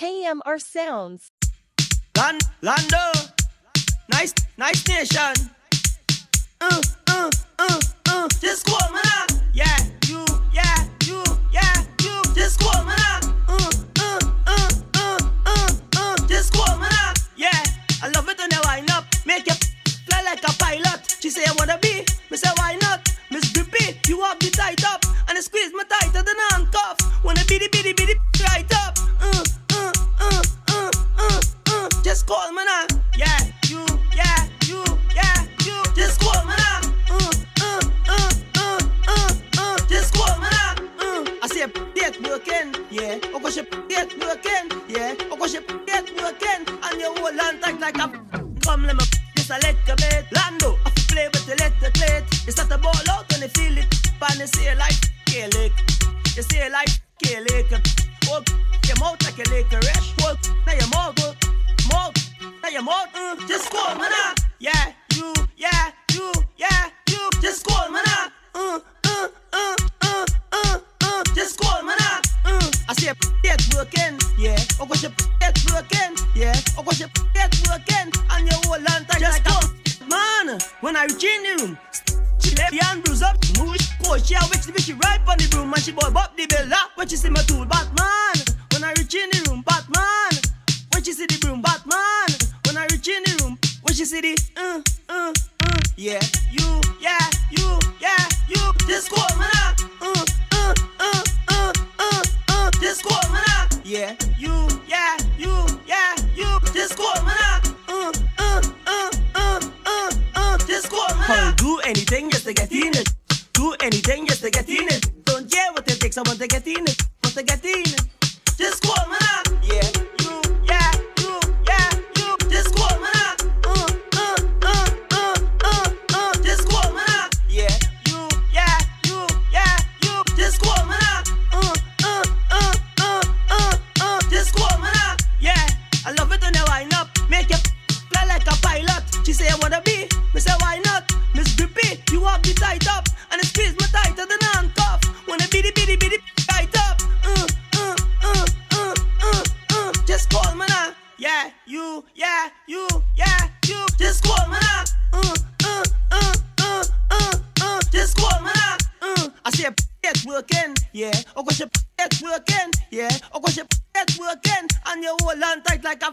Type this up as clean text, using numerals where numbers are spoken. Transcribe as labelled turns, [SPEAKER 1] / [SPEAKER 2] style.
[SPEAKER 1] KMRSounds.
[SPEAKER 2] Lando, nice nation. Just call me now. Yeah, you. Just call me now. Just call me now. Yeah, I love it when you wind up, make you fly like a pilot. She say I wanna be, me say why not? Miss Grippy, you have the tight up, and I squeeze me tighter than a handcuff. Wanna bitty right up. Just call me now. Yeah, you. Just call me now. Just call me now. I say get working, yeah. Oh gosh, get working, yeah. Oh gosh, get working, and you hold on tight like a. Come let me just a little bit. Lando, I play with the little plate. You start the ball out and you feel it. Pan you say like K-Lick. You say like K-Lick. Hold your mouth like a licorice. Hold now your mouth. Now your mouth, just call me now. Yeah, you. Just call me now. Just call me now. I say get working, yeah. Oh gosh, get working, yeah. Oh gosh, get working, and you hold on tight like a man. When I reach in the room, she left the hand bruise up, move coach, yeah. Which the bitch she right on the broom, and she bob up the bell up. When she see my tool, Batman. When I reach in the room, Batman. When she see the broom, Batman. When I reach in the room, when she see the yeah, you. Just call me now. Just call me now. Yeah, you. Just call me now. Just call me now. I'll do anything just to get in it. Do anything just to get in it. Don't care what it takes, I want to get in it. Want to get in it. Just call me now. Yeah, you. Just call me now. Just call me now. Yeah, you. Just call me now. Just call me now. Yeah, I love it when you wind up, make you fly like a pilot. She say I wanna be, me say why not? Miss Grippy, you have the tight up, and it squeeze me tighter than a handcuff. Wanna bitty tight up. Just call me now. Yeah, you. Just call me now. Just call me now. I say get working, yeah. Oh gosh, get working, yeah. Oh gosh, get working, and you hold on tight like a.